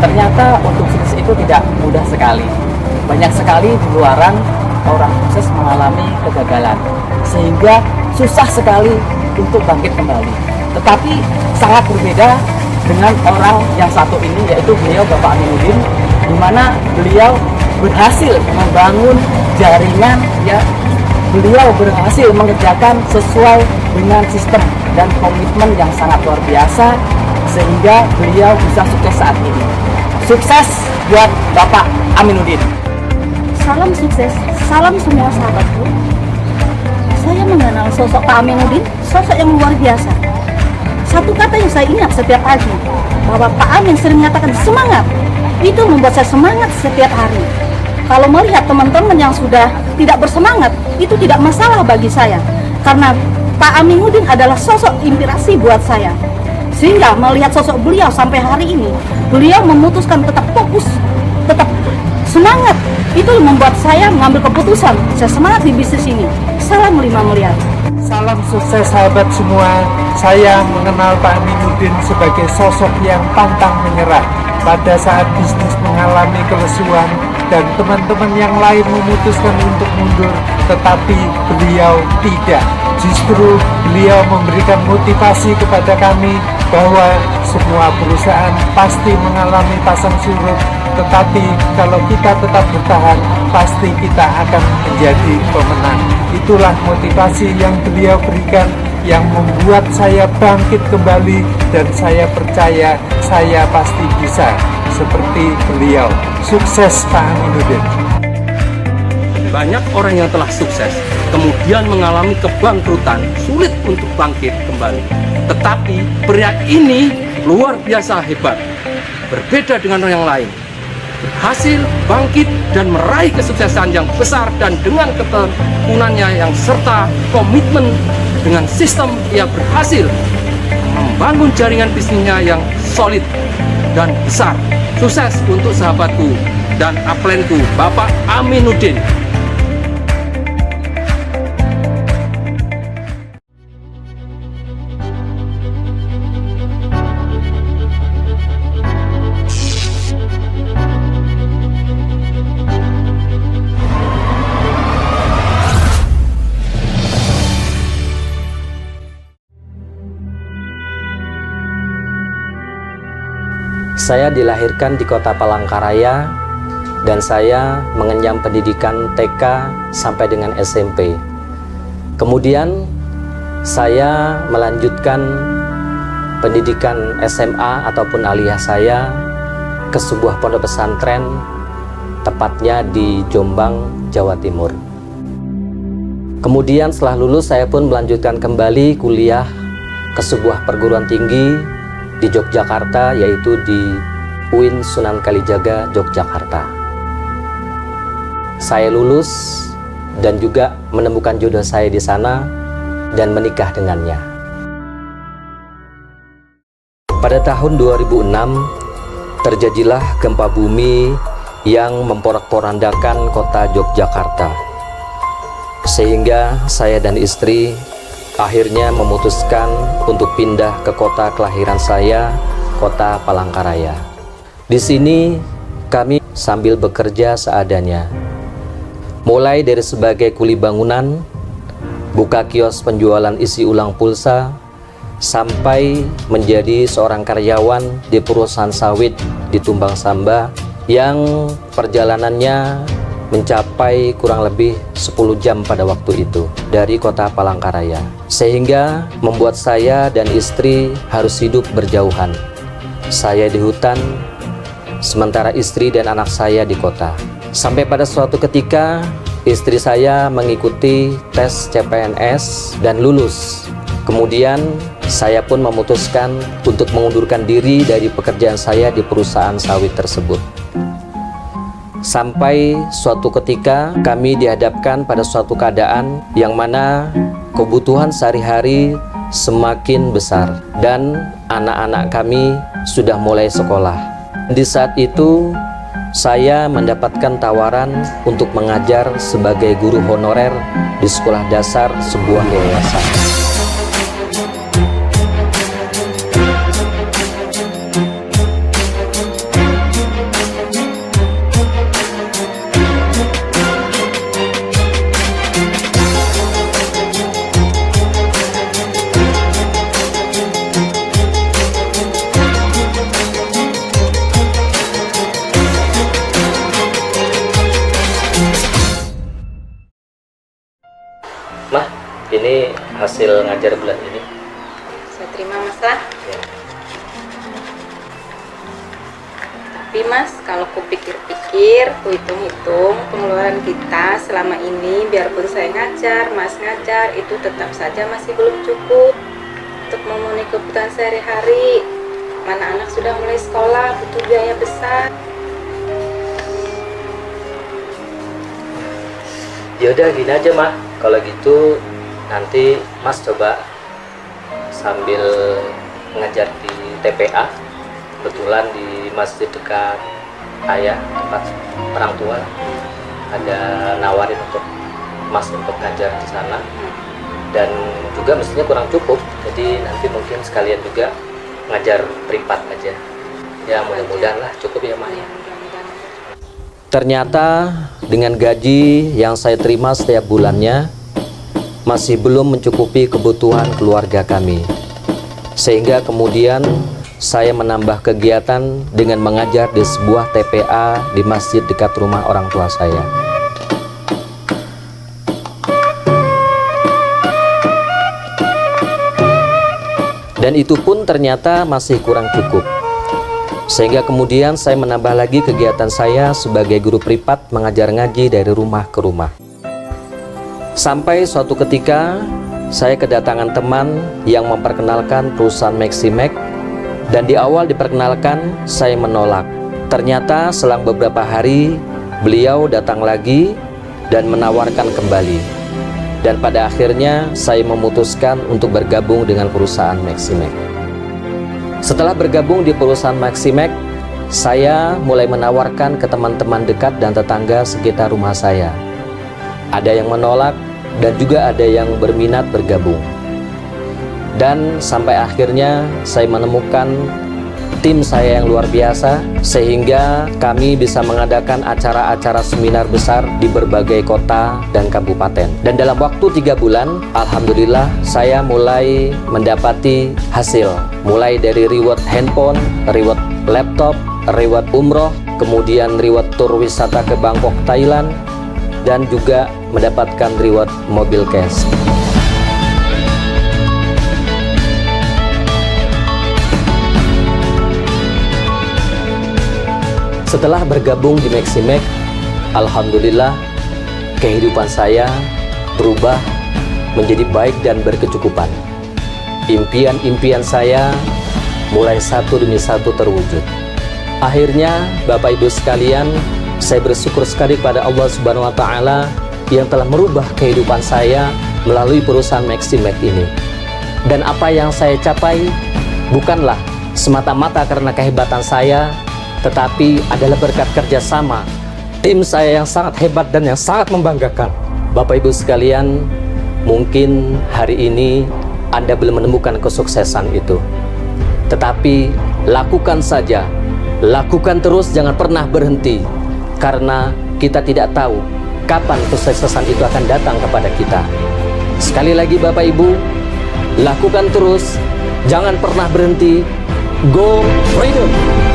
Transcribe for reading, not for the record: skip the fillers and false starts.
ternyata untuk sukses itu tidak mudah sekali. Banyak sekali di luaran orang sukses mengalami kegagalan, sehingga susah sekali untuk bangkit kembali. Tetapi sangat berbeda dengan orang yang satu ini, yaitu beliau Bapak Aminuddin, di mana beliau berhasil membangun jaringan, ya, beliau berhasil mengerjakan sesuai dengan sistem dan komitmen yang sangat luar biasa, sehingga beliau bisa sukses saat ini. Sukses buat Bapak Aminuddin. Salam sukses, salam semua sahabatku. Saya mengenal sosok Pak Aminuddin, sosok yang luar biasa. Satu kata yang saya ingat setiap pagi, bahwa Pak Amin sering mengatakan semangat. Itu membuat saya semangat setiap hari. Kalau melihat teman-teman yang sudah tidak bersemangat, itu tidak masalah bagi saya. Karena Pak Aminuddin adalah sosok inspirasi buat saya. Sehingga melihat sosok beliau sampai hari ini, beliau memutuskan tetap fokus, tetap semangat. Itu membuat saya mengambil keputusan, saya semangat di bisnis ini. Salam 5 miliar. Salam sukses sahabat semua. Saya mengenal Pak Aminuddin sebagai sosok yang pantang menyerah pada saat bisnis mengalami kelesuan dan teman-teman yang lain memutuskan untuk mundur, tetapi beliau tidak. Justru beliau memberikan motivasi kepada kami bahwa semua perusahaan pasti mengalami pasang surut, tetapi kalau kita tetap bertahan, pasti kita akan menjadi pemenang. Itulah motivasi yang beliau berikan, yang membuat saya bangkit kembali, dan saya percaya saya pasti bisa seperti beliau. Sukses Pak Aminuddin. Banyak orang yang telah sukses kemudian mengalami kebangkrutan, sulit untuk bangkit kembali. Tetapi pria ini luar biasa hebat, berbeda dengan orang yang lain, berhasil bangkit dan meraih kesuksesan yang besar, dan dengan ketekunannya yang serta komitmen dengan sistem, ia berhasil membangun jaringan bisnisnya yang solid dan besar. Sukses untuk sahabatku dan upline-ku Bapak Aminuddin. Saya dilahirkan di kota Palangkaraya dan saya mengenyam pendidikan TK sampai dengan SMP. Kemudian saya melanjutkan pendidikan SMA ataupun aliyah saya ke sebuah pondok pesantren, tepatnya di Jombang, Jawa Timur. Kemudian setelah lulus saya pun melanjutkan kembali kuliah ke sebuah perguruan tinggi di Yogyakarta, yaitu di UIN Sunan Kalijaga, Yogyakarta. Saya lulus dan juga menemukan jodoh saya di sana dan menikah dengannya. Pada tahun 2006 terjadilah gempa bumi yang memporak-porandakan kota Yogyakarta, sehingga saya dan istri akhirnya memutuskan untuk pindah ke kota kelahiran saya, kota Palangkaraya. Di sini kami sambil bekerja seadanya, mulai dari sebagai kuli bangunan, buka kios penjualan isi ulang pulsa, sampai menjadi seorang karyawan di perusahaan sawit di Tumbang Samba yang perjalanannya mencapai kurang lebih 10 jam pada waktu itu dari kota Palangkaraya, sehingga membuat saya dan istri harus hidup berjauhan. Saya di hutan, sementara istri dan anak saya di kota. Sampai pada suatu ketika istri saya mengikuti tes CPNS dan lulus. Kemudian saya pun memutuskan untuk mengundurkan diri dari pekerjaan saya di perusahaan sawit tersebut. Sampai suatu ketika kami dihadapkan pada suatu keadaan yang mana kebutuhan sehari-hari semakin besar dan anak-anak kami sudah mulai sekolah. Di saat itu saya mendapatkan tawaran untuk mengajar sebagai guru honorer di sekolah dasar sebuah yayasan. Mah, ini hasil ngajar bulan ini. Saya terima Mas ah. Ya. Tapi Mas, kalau ku pikir-pikir, ku hitung-hitung pengeluaran kita selama ini, biarpun saya ngajar, Mas ngajar, itu tetap saja masih belum cukup untuk memenuhi kebutuhan sehari-hari. Mana anak sudah mulai sekolah, butuh biaya besar. Yaudah gini aja mah, kalau gitu nanti Mas coba sambil ngajar di TPA, kebetulan di masjid dekat ayah tempat orang tua ada nawarin untuk Mas untuk ngajar di sana, dan juga mestinya kurang cukup, jadi nanti mungkin sekalian juga ngajar privat aja ya, mudah-mudahan lah cukup ya Mah. Ya, mudah-mudahan. Ternyata dengan gaji yang saya terima setiap bulannya masih belum mencukupi kebutuhan keluarga kami. Sehingga kemudian saya menambah kegiatan dengan mengajar di sebuah TPA di masjid dekat rumah orang tua saya. Dan itu pun ternyata masih kurang cukup. Sehingga kemudian saya menambah lagi kegiatan saya sebagai guru privat mengajar ngaji dari rumah ke rumah. Sampai suatu ketika saya kedatangan teman yang memperkenalkan perusahaan Maximax, dan di awal diperkenalkan saya menolak. Ternyata selang beberapa hari beliau datang lagi dan menawarkan kembali. Dan pada akhirnya saya memutuskan untuk bergabung dengan perusahaan Maximax. Setelah bergabung di perusahaan Maximax, saya mulai menawarkan ke teman-teman dekat dan tetangga sekitar rumah saya. Ada yang menolak dan juga ada yang berminat bergabung. Dan sampai akhirnya saya menemukan tim saya yang luar biasa, sehingga kami bisa mengadakan acara-acara seminar besar di berbagai kota dan kabupaten. Dan dalam waktu 3 bulan, alhamdulillah saya mulai mendapati hasil, mulai dari reward handphone, reward laptop, reward umroh, kemudian reward tur wisata ke Bangkok, Thailand, dan juga mendapatkan reward mobil cash. Setelah bergabung di Maximax, alhamdulillah kehidupan saya berubah menjadi baik dan berkecukupan. Impian-impian saya mulai satu demi satu terwujud. Akhirnya, Bapak Ibu sekalian, saya bersyukur sekali pada Allah Subhanahu wa Ta'ala yang telah merubah kehidupan saya melalui perusahaan Maximax ini. Dan apa yang saya capai bukanlah semata-mata karena kehebatan saya, tetapi adalah berkat kerjasama tim saya yang sangat hebat dan yang sangat membanggakan. Bapak Ibu sekalian, mungkin hari ini Anda belum menemukan kesuksesan itu, tetapi lakukan saja, lakukan terus, jangan pernah berhenti, karena kita tidak tahu kapan kesuksesan itu akan datang kepada kita. Sekali lagi Bapak Ibu, lakukan terus, jangan pernah berhenti. Go Freedom!